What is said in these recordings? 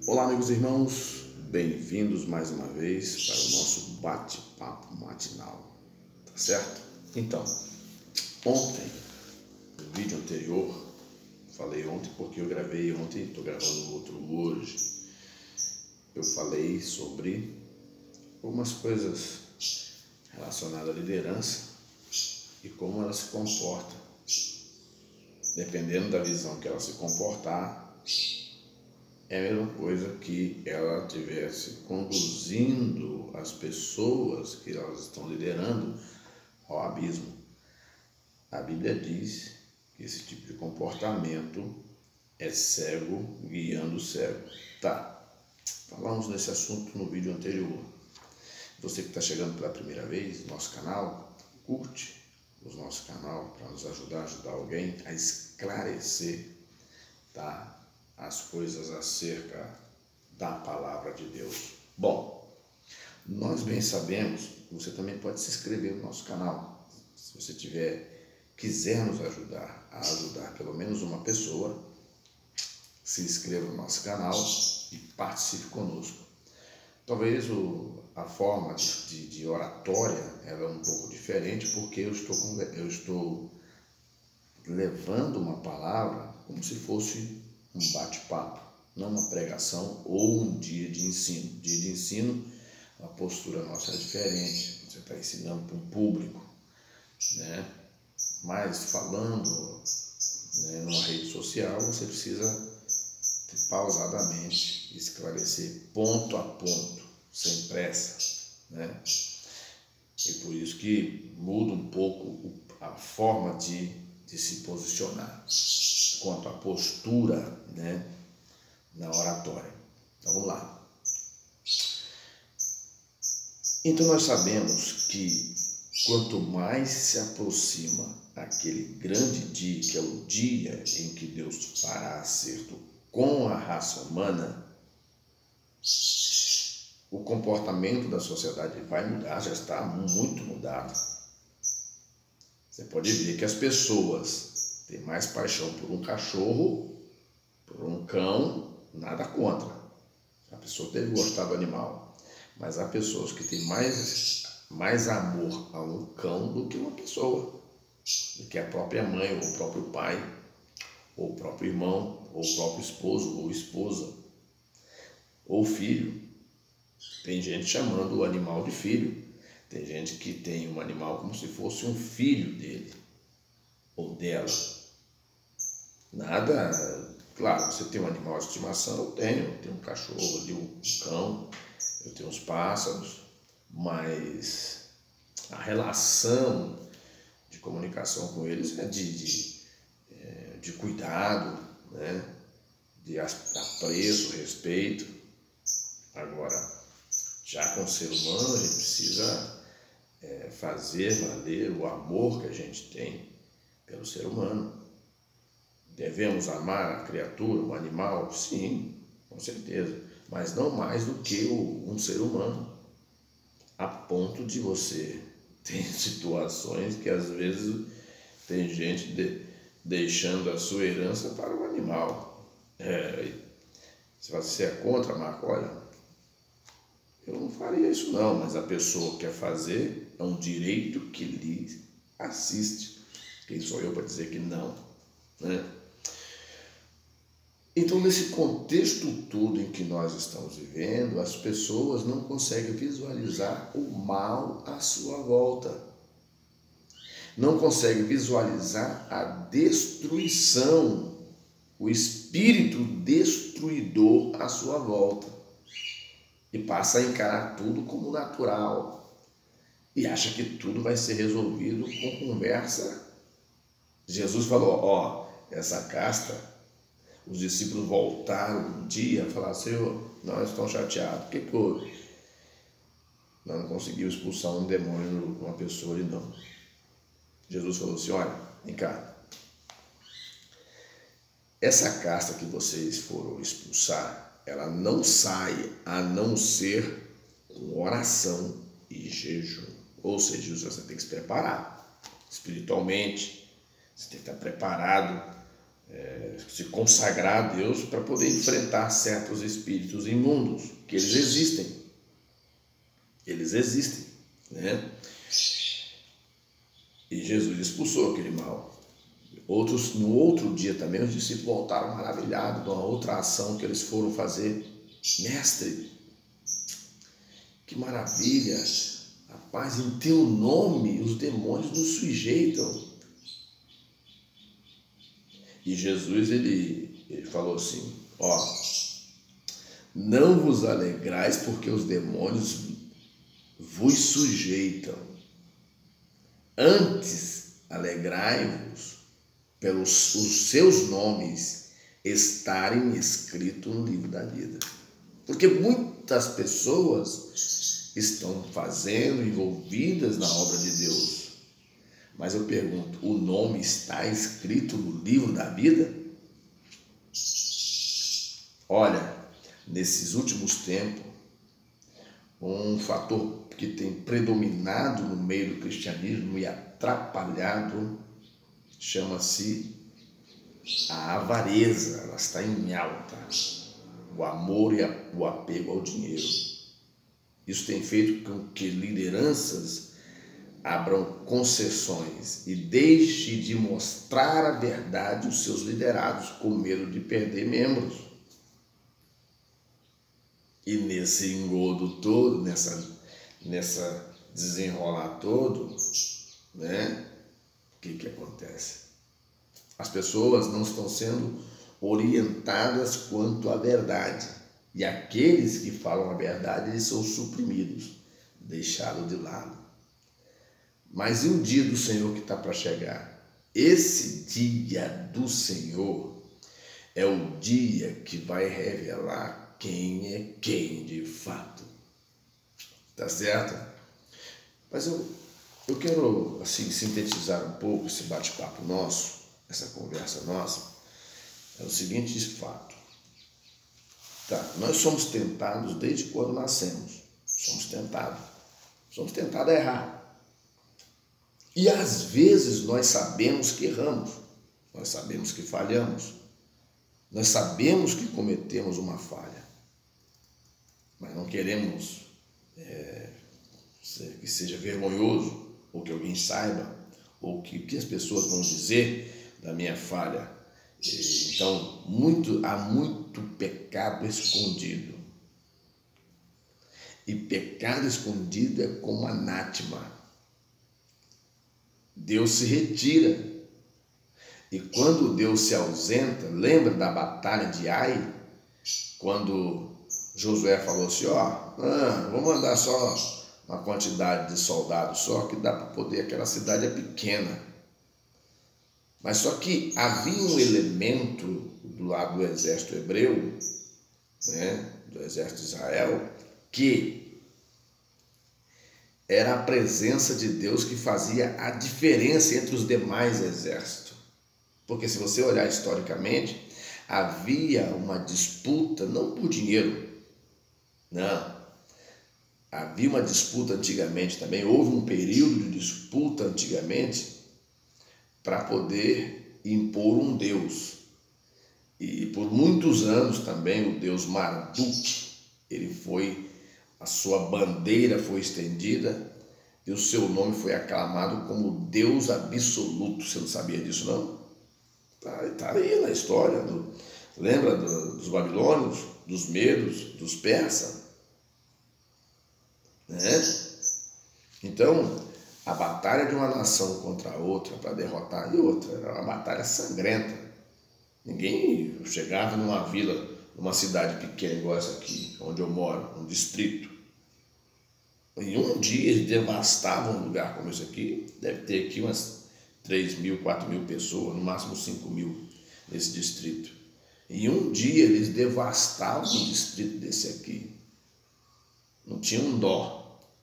Olá, amigos e irmãos, bem-vindos mais uma vez para o nosso bate-papo matinal, tá certo? Então, ontem, no vídeo anterior, falei ontem porque eu gravei ontem, estou gravando outro hoje, eu falei sobre algumas coisas relacionadas à liderança e como ela se comporta. Dependendo da visão que ela se comportar, é a mesma coisa que ela estivesse conduzindo as pessoas que elas estão liderando ao abismo. A Bíblia diz que esse tipo de comportamento é cego guiando o cego. Tá, falamos nesse assunto no vídeo anterior. Você que está chegando pela primeira vez no nosso canal, curte o nosso canal para nos ajudar a ajudar alguém a esclarecer, tá? As coisas acerca da palavra de Deus. Bom, nós bem sabemos que você também pode se inscrever no nosso canal. Se você quiser nos ajudar a ajudar pelo menos uma pessoa, se inscreva no nosso canal e participe conosco. Talvez a forma de oratória ela é um pouco diferente, porque eu estou levando uma palavra como se fosse um bate-papo, não uma pregação ou um dia de ensino. Dia de ensino, a postura nossa é diferente, você está ensinando para um público, né? Mas falando, né, numa rede social, você precisa pausadamente esclarecer ponto a ponto, sem pressa, né? E por isso que muda um pouco a forma de se posicionar quanto à postura, né, na oratória. Então vamos lá. Então nós sabemos que quanto mais se aproxima aquele grande dia, que é o dia em que Deus fará acerto com a raça humana, o comportamento da sociedade vai mudar, já está muito mudado. Você pode ver que as pessoas têm mais paixão por um cachorro, por um cão, nada contra. A pessoa deve gostar do animal, mas há pessoas que têm mais amor a um cão do que uma pessoa, do que a própria mãe, ou o próprio pai, ou o próprio irmão, ou o próprio esposo, ou esposa, ou filho. Tem gente chamando o animal de filho, tem gente que tem um animal como se fosse um filho dele, ou dela. Nada, claro, você tem um animal de estimação, eu tenho um cachorro, eu tenho um cão, eu tenho uns pássaros, mas a relação de comunicação com eles é de cuidado, né? De apreço, respeito. Agora, já com o ser humano, a gente precisa fazer valer o amor que a gente tem pelo ser humano. Devemos amar a criatura, o animal? Sim, com certeza, mas não mais do que um ser humano, a ponto de você ter situações que às vezes tem gente deixando a sua herança para o animal. Se você é contra, Marco, olha, eu não faria isso não, mas a pessoa quer fazer, é um direito que lhe assiste. Quem sou eu para dizer que não, né? Então, nesse contexto todo em que nós estamos vivendo, as pessoas não conseguem visualizar o mal à sua volta. Não conseguem visualizar a destruição, o espírito destruidor à sua volta. E passa a encarar tudo como natural. E acha que tudo vai ser resolvido com conversa. Jesus falou, essa casta, os discípulos voltaram um dia e falaram, Senhor, nós estamos chateados. O que houve? Nós não conseguimos expulsar um demônio de uma pessoa ali não. Jesus falou assim, olha, vem cá. Essa casta que vocês foram expulsar, ela não sai a não ser com oração e jejum. Ou seja, você tem que se preparar espiritualmente, você tem que estar preparado se consagrar a Deus para poder enfrentar certos espíritos imundos, que eles existem. Eles existem, né? E Jesus expulsou aquele mal. No outro dia também, os discípulos voltaram maravilhados de uma outra ação que eles foram fazer. Mestre, que maravilha! Rapaz, em teu nome os demônios nos sujeitam. E Jesus, ele falou assim, ó, não vos alegrais porque os demônios vos sujeitam. Antes, alegrai-vos pelos os seus nomes estarem escritos no livro da vida. Porque muitas pessoas estão fazendo, envolvidas na obra de Deus. Mas eu pergunto, o nome está escrito no livro da vida? Olha, nesses últimos tempos, um fator que tem predominado no meio do cristianismo e atrapalhado chama-se a avareza. Ela está em alta. O amor e o apego ao dinheiro. Isso tem feito com que lideranças abram concessões e deixe de mostrar a verdade aos seus liderados com medo de perder membros. E nesse engodo todo, nessa desenrolar todo, né? O que acontece? As pessoas não estão sendo orientadas quanto à verdade. E aqueles que falam a verdade, eles são suprimidos, deixados de lado. Mas e o dia do Senhor que está para chegar? Esse dia do Senhor é o dia que vai revelar quem é quem de fato. Tá certo? Mas eu quero assim sintetizar um pouco esse bate-papo nosso, essa conversa nossa. É o seguinte fato. Tá, nós somos tentados desde quando nascemos. Somos tentados a errar. E às vezes nós sabemos que erramos, nós sabemos que falhamos, nós sabemos que cometemos uma falha, mas não queremos que seja vergonhoso, ou que alguém saiba, ou que as pessoas vão dizer da minha falha. Então, há muito pecado escondido. E pecado escondido é como anátema. Deus se retira. E quando Deus se ausenta, lembra da batalha de Ai? Quando Josué falou assim, vou mandar só uma quantidade de soldados só, que dá para poder, aquela cidade é pequena. Mas só que havia um elemento do lado do exército hebreu, né, do exército de Israel, que era a presença de Deus que fazia a diferença entre os demais exércitos. Porque se você olhar historicamente, havia uma disputa, não por dinheiro, não. Havia uma disputa antigamente também, houve um período de disputa antigamente para poder impor um Deus. E por muitos anos também o Deus Marduk, a sua bandeira foi estendida e o seu nome foi aclamado como Deus absoluto. Você não sabia disso, não? Tá aí na história. Lembra dos babilônios, dos medos, dos persas? Né? Então, a batalha de uma nação contra a outra para derrotar e outra era uma batalha sangrenta. Ninguém chegava numa vila, numa cidade pequena igual essa aqui, onde eu moro, um distrito. Em um dia eles devastavam um lugar como esse aqui. Deve ter aqui umas 3.000, 4.000 pessoas, no máximo 5.000 nesse distrito. Em um dia eles devastavam um distrito desse aqui. Não tinha um dó.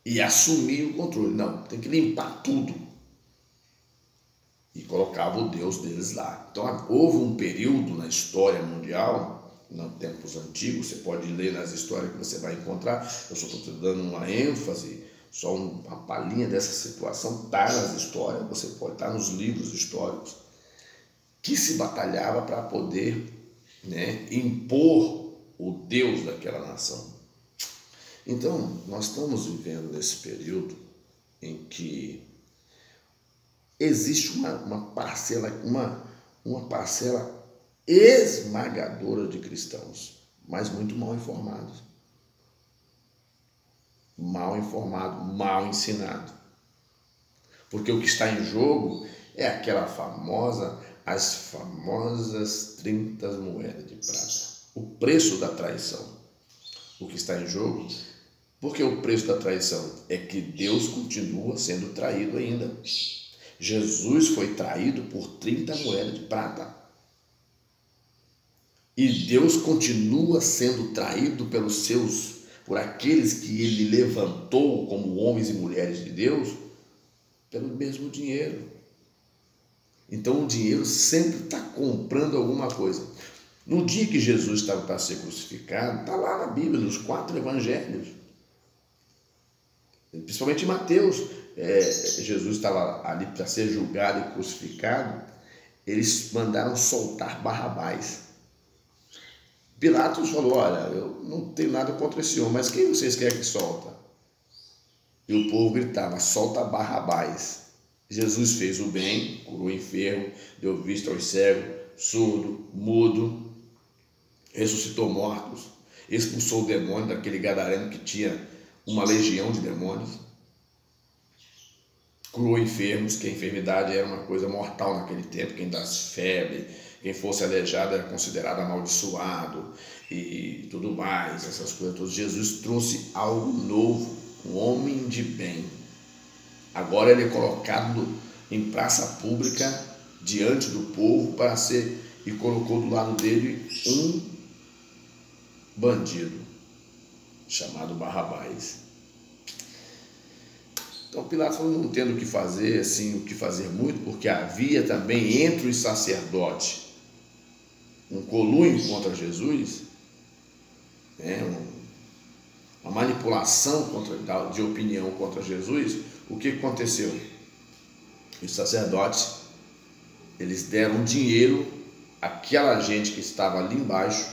E assumiam o controle. Não, tem que limpar tudo. E colocava o Deus deles lá. Então houve um período na história mundial, nos tempos antigos, você pode ler nas histórias que você vai encontrar. Eu só estou dando uma ênfase, só uma palhinha dessa situação está nas histórias, você pode estar nos livros históricos. que se batalhava para poder, né, impor o Deus daquela nação. Então, nós estamos vivendo nesse período em que existe uma parcela esmagadora de cristãos, mas muito mal informados, mal ensinado. Porque o que está em jogo é as famosas 30 moedas de prata. O preço da traição. O que está em jogo, porque o preço da traição é que Deus continua sendo traído ainda. Jesus foi traído por 30 moedas de prata. E Deus continua sendo traído por aqueles que ele levantou como homens e mulheres de Deus, pelo mesmo dinheiro. Então o dinheiro sempre está comprando alguma coisa. No dia que Jesus estava para ser crucificado, está lá na Bíblia, nos 4 evangelhos, principalmente em Mateus, Jesus estava ali para ser julgado e crucificado, eles mandaram soltar Barrabás. Pilatos falou: olha, eu não tenho nada contra esse homem, mas quem vocês querem que solta? E o povo gritava: solta Barrabás. Jesus fez o bem, curou o enfermo, deu vista aos cegos, surdo, mudo, ressuscitou mortos, expulsou o demônio daquele gadareno que tinha uma legião de demônios, curou enfermos, que a enfermidade era uma coisa mortal naquele tempo, quem desse febre, quem fosse aleijado era considerado amaldiçoado e tudo mais, essas coisas todas. Jesus trouxe algo novo, um homem de bem. Agora ele é colocado em praça pública diante do povo e colocou do lado dele um bandido chamado Barrabás. Então Pilatos falou: não tendo o que fazer, assim, o que fazer muito, porque havia também entre os sacerdotes um conluio contra Jesus, uma manipulação de opinião contra Jesus. O que aconteceu? Os sacerdotes, eles deram dinheiro àquela gente que estava ali embaixo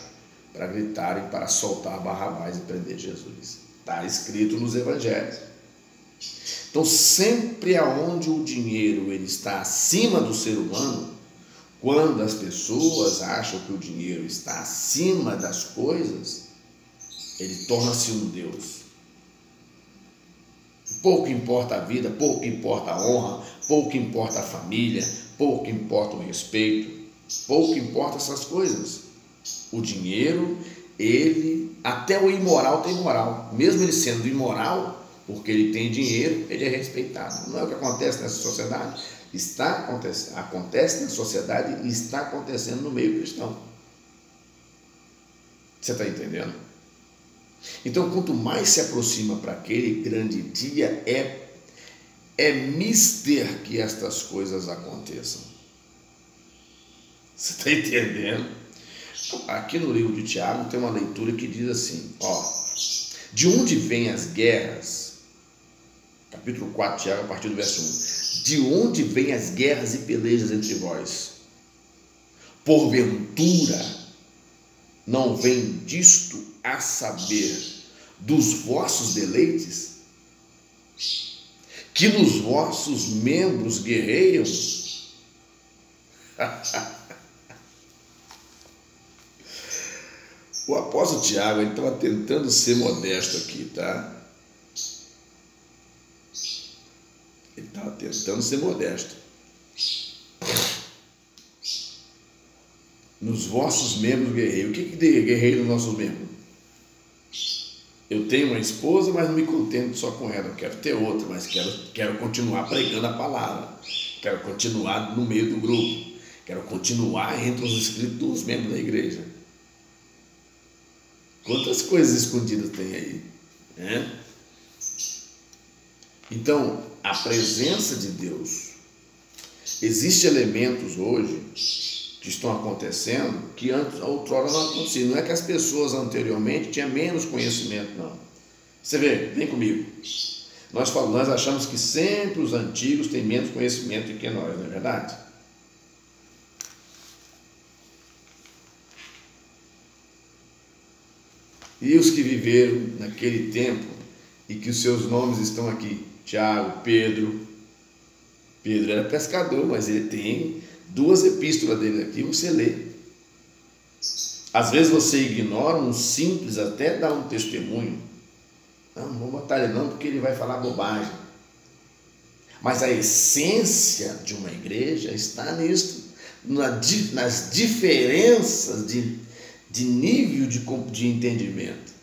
para gritarem, para soltar Barrabás e prender Jesus. Está escrito nos evangelhos. Então, sempre aonde o dinheiro ele está acima do ser humano, quando as pessoas acham que o dinheiro está acima das coisas, ele torna-se um Deus. Pouco importa a vida, pouco importa a honra, pouco importa a família, pouco importa o respeito, pouco importa essas coisas. O dinheiro, até o imoral tem moral. Mesmo ele sendo imoral, porque ele tem dinheiro, ele é respeitado. Não é o que acontece nessa sociedade? Acontece na sociedade e está acontecendo no meio cristão. Você está entendendo? Então, quanto mais se aproxima para aquele grande dia, é mister que estas coisas aconteçam. Você está entendendo? Aqui no livro de Tiago tem uma leitura que diz assim: de onde vêm as guerras? Capítulo 4 de Tiago, a partir do verso 1. De onde vêm as guerras e pelejas entre vós? Porventura não vem disto a saber dos vossos deleites, que nos vossos membros guerreiam? O apóstolo Tiago estava tentando ser modesto aqui, tá? Ele estava tentando ser modesto. Nos vossos membros guerreiam. O que guerreia nos nossos membros? Eu tenho uma esposa, mas não me contento só com ela. Eu quero ter outra, mas quero continuar pregando a palavra. Quero continuar no meio do grupo. Quero continuar entre os inscritos dos membros da igreja. Quantas coisas escondidas tem aí, né? Então, a presença de Deus. Existem elementos hoje que estão acontecendo que outrora não acontecia. Não é que as pessoas anteriormente tinham menos conhecimento, não. Você vê, vem comigo. Nós achamos que sempre os antigos têm menos conhecimento do que nós, não é verdade? E os que viveram naquele tempo e que os seus nomes estão aqui, Tiago, Pedro. Pedro era pescador, mas ele tem 2 epístolas dele aqui, você lê. Às vezes você ignora um simples, até dar um testemunho. Não vou botar ele não, porque ele vai falar bobagem. Mas a essência de uma igreja está nisso, nas diferenças de nível de entendimento.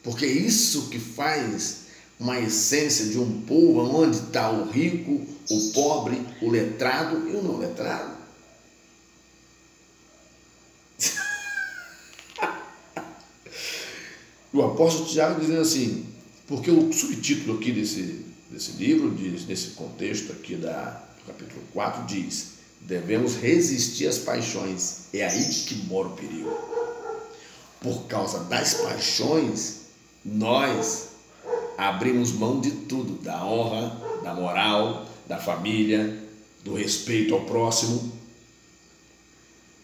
Porque é isso que faz uma essência de um povo onde está o rico, o pobre, o letrado e o não letrado. O apóstolo Tiago dizendo assim, porque o subtítulo aqui desse livro, nesse contexto aqui do capítulo 4, diz: devemos resistir às paixões, é aí que mora o perigo. Por causa das paixões, nós abrimos mão de tudo, da honra, da moral, da família, do respeito ao próximo,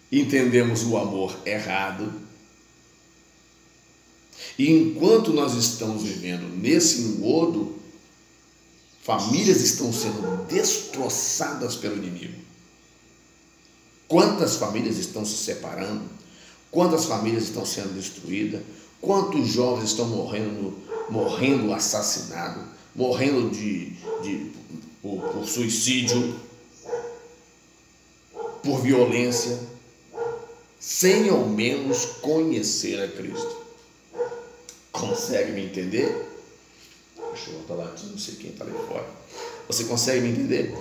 entendemos o amor errado. E enquanto nós estamos vivendo nesse engodo, famílias estão sendo destroçadas pelo inimigo. Quantas famílias estão se separando? Quantas famílias estão sendo destruídas? Quantos jovens estão morrendo assassinados, morrendo por suicídio, por violência, sem ao menos conhecer a Cristo? Consegue me entender? Deixa eu voltar lá, não sei quem está ali fora. Você consegue me entender?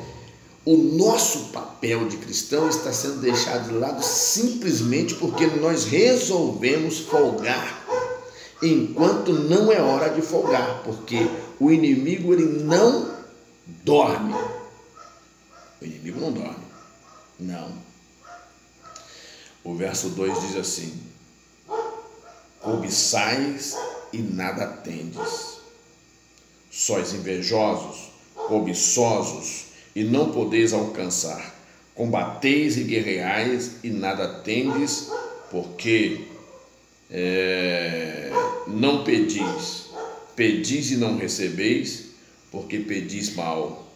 O nosso papel de cristão está sendo deixado de lado simplesmente porque nós resolvemos folgar, enquanto não é hora de folgar, porque o inimigo ele não dorme. O inimigo não dorme. Não. O verso 2 diz assim: cobiçais e nada tendes, sois invejosos, cobiçosos e não podeis alcançar, combateis e guerreais e nada tendes, porque não pedis e não recebeis, porque pedis mal,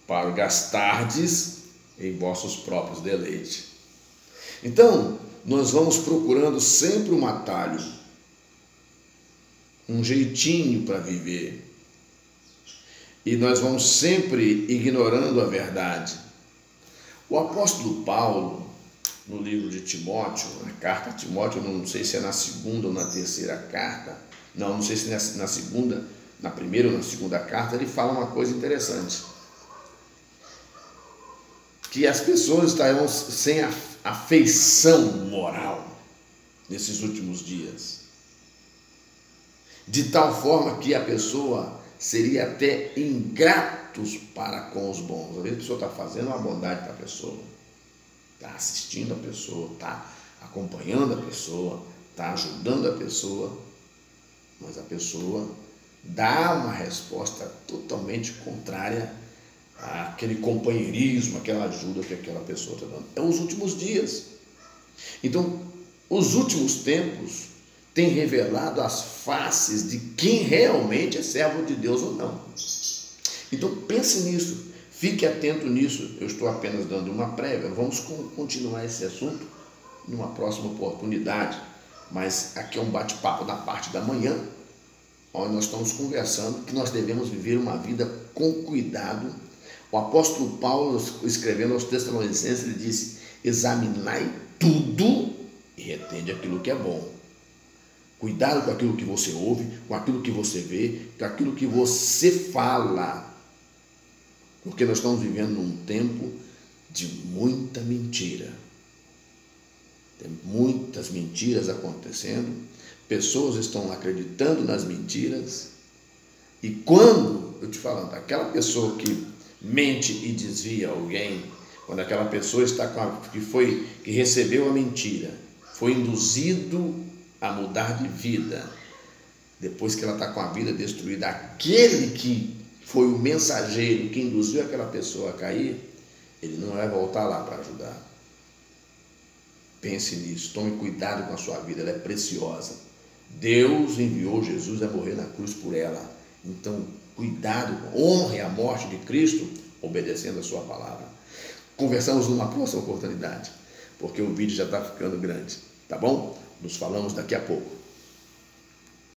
para gastardes em vossos próprios deleites. Então, nós vamos procurando sempre um atalho, um jeitinho para viver. E nós vamos sempre ignorando a verdade. O apóstolo Paulo, no livro de Timóteo, na carta a Timóteo, não sei se é na segunda ou na terceira carta, não sei se é na segunda, na primeira ou na segunda carta, ele fala uma coisa interessante. Que as pessoas estarão sem afeição moral nesses últimos dias. De tal forma que a pessoa seria até ingratos para com os bons. Às vezes a pessoa está fazendo uma bondade para a pessoa, está assistindo a pessoa, está acompanhando a pessoa, está ajudando a pessoa, mas a pessoa dá uma resposta totalmente contrária àquele companheirismo, aquela ajuda que aquela pessoa está dando. É os últimos dias. Então, os últimos tempos têm revelado as faces de quem realmente é servo de Deus ou não. Então pense nisso, fique atento nisso. Eu estou apenas dando uma prévia, vamos continuar esse assunto numa próxima oportunidade, mas aqui é um bate-papo da parte da manhã, onde nós estamos conversando que nós devemos viver uma vida com cuidado. O apóstolo Paulo, escrevendo aos Tessalonicenses, ele disse: examinai tudo e retende aquilo que é bom. Cuidado com aquilo que você ouve, com aquilo que você vê, com aquilo que você fala. Porque nós estamos vivendo num tempo de muita mentira. Tem muitas mentiras acontecendo, pessoas estão acreditando nas mentiras. E quando, eu te falando, aquela pessoa que mente e desvia alguém, quando aquela pessoa está que recebeu a mentira, foi induzido a mudar de vida, depois que ela está com a vida destruída, aquele que foi o mensageiro que induziu aquela pessoa a cair, ele não vai voltar lá para ajudar. Pense nisso, tome cuidado com a sua vida, ela é preciosa. Deus enviou Jesus a morrer na cruz por ela. Então, cuidado, honre a morte de Cristo, obedecendo a sua palavra. Conversamos numa próxima oportunidade, porque o vídeo já está ficando grande, tá bom? Nos falamos daqui a pouco.